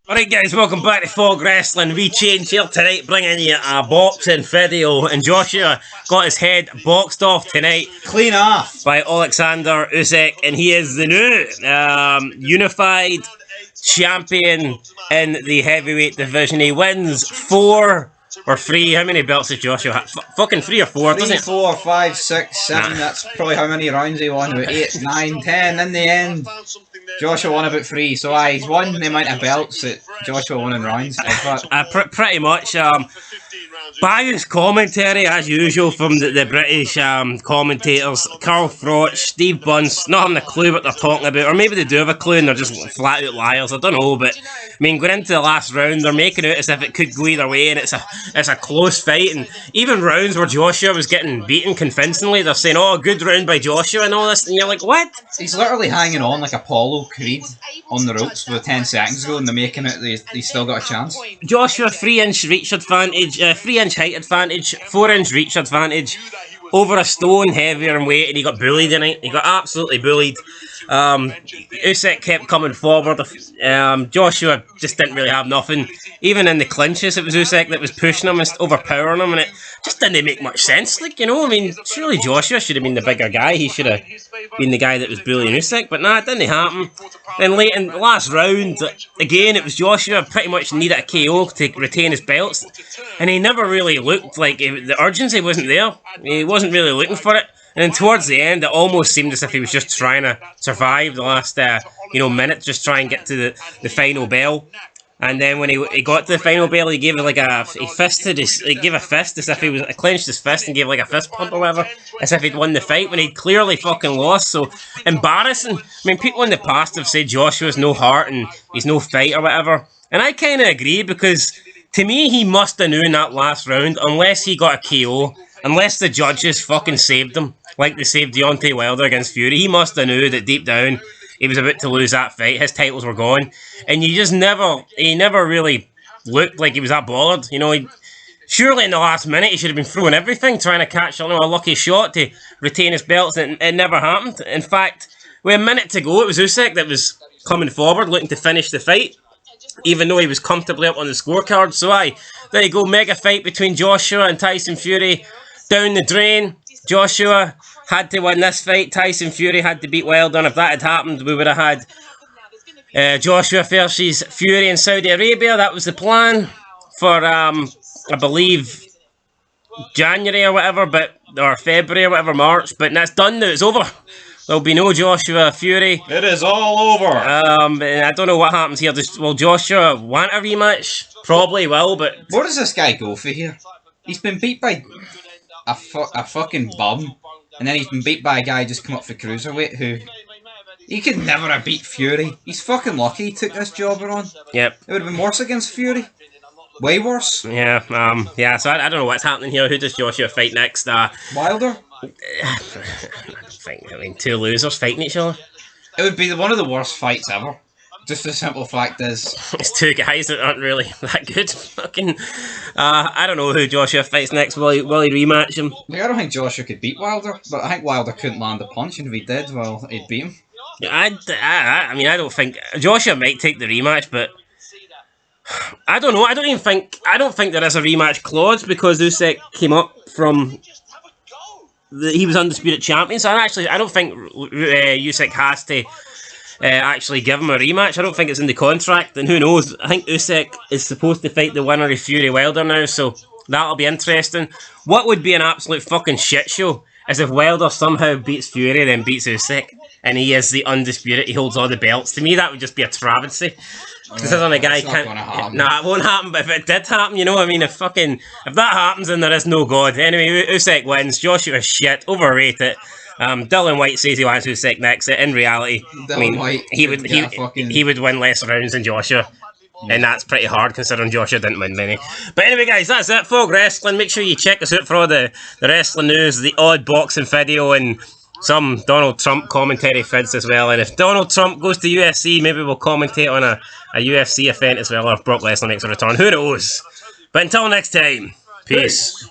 Alright guys, welcome back to Fog Wrestling. We change here tonight, bringing you a boxing video, and Joshua got his head boxed off tonight. Clean off. By Alexander Usyk, and he is the new unified champion in the heavyweight division. He wins 4 or 3. How many belts does Joshua have? Fucking 3 or 4, doesn't it? 3, 4, 5, 6, 7. That's probably how many rounds he won. About 8, 9, 10. In the end, Joshua won about 3. So he's won the amount of belts that Joshua won in rounds. Pretty much. Biased commentary as usual from the British commentators. Carl Froch, Steve Bunce, not having a clue what they're talking about, or maybe they do have a clue and they're just flat out liars. I don't know, but I mean, going into the last round, they're making it as if it could go either way, and it's a close fight. And even rounds where Joshua was getting beaten convincingly, they're saying, "Oh, good round by Joshua" and all this, and you're like, what? He's literally hanging on like Apollo Creed on the ropes for 10 seconds ago, and they're making it. He's still got a chance. Joshua, 3-inch reach advantage, 3-inch height advantage, 4-inch reach advantage, over a stone heavier in weight, and he got bullied tonight. He got absolutely bullied. Usyk kept coming forward. Joshua just didn't really have nothing. Even in the clinches, it was Usyk that was pushing him and overpowering him, and it just didn't make much sense. Like, you know, I mean, surely Joshua should have been the bigger guy. He should have been the guy that was bullying Usyk, but nah, it didn't happen. Then late in the last round, again, it was Joshua pretty much needed a KO to retain his belts, and he never really looked like the urgency wasn't there. He wasn't really looking for it. And then towards the end, it almost seemed as if he was just trying to survive the last minute, just try and get to the final bell. And then when he got to the final bell, he gave it like he gave a fist as if he clenched his fist and gave like a fist pump or whatever, as if he'd won the fight when he'd clearly fucking lost. So embarrassing. I mean, people in the past have said Joshua's no heart and he's no fight or whatever, and I kind of agree, because to me he must have known that last round, unless he got a KO, unless the judges fucking saved him like they saved Deontay Wilder against Fury. He must have knew that deep down he was about to lose that fight. His titles were gone, and he never really looked like he was that bothered. You know, surely in the last minute he should have been throwing everything, trying to catch a lucky shot to retain his belts, and it never happened. In fact, with a minute to go, it was Usyk that was coming forward, looking to finish the fight, even though he was comfortably up on the scorecard. So there you go, mega fight between Joshua and Tyson Fury, down the drain. Joshua had to win this fight. Tyson Fury had to beat Wilder. And if that had happened, we would have had Joshua versus Fury in Saudi Arabia. That was the plan for, I believe, January or whatever, or February or whatever, March. But that's done now. It's over. There'll be no Joshua Fury. It is all over. I don't know what happens here. Will Joshua want a rematch? Probably will, but where does this guy go for here? He's been beat by a fucking bum, and then he's been beat by a guy just come up for cruiserweight who he could never have beat Fury. He's fucking lucky he took this jobber on. Yep. It would have been worse against Fury. Way worse. Yeah. So I don't know what's happening here. Who does Joshua fight next? Wilder. I mean, 2 losers fighting each other. It would be one of the worst fights ever. Just the simple fact is, it's 2 guys that aren't really that good. Fucking, I don't know who Joshua fights next. Will he rematch him? I don't think Joshua could beat Wilder, but I think Wilder couldn't land a punch, and if he did, well, he'd beat him. I mean, I don't think Joshua might take the rematch, but I don't know. I don't think there is a rematch clause, because Usyk came up from he was undisputed champion. So I don't think Usyk has to actually give him a rematch. I don't think it's in the contract, and who knows. I think Usyk is supposed to fight the winner of Fury Wilder now, so that'll be interesting. What would be an absolute fucking shit show is if Wilder somehow beats Fury, then beats Usyk, and he is the undisputed, he holds all the belts. To me, that would just be a travesty. Considering a guy can't. Nah, it won't happen. But if it did happen, you know, I mean, if that happens, then there is no God. Anyway, Usyk wins. Joshua shit, overrated. Dylan White says he wants Usyk next. In reality, he would win less rounds than Joshua. And that's pretty hard, considering Joshua didn't win many. But anyway, guys, that's it. Fog Wrestling. Make sure you check us out for all the wrestling news, the odd boxing video, and some Donald Trump commentary feeds as well. And if Donald Trump goes to UFC, maybe we'll commentate on a UFC event as well, or if Brock Lesnar makes a return. Who knows? But until next time, peace.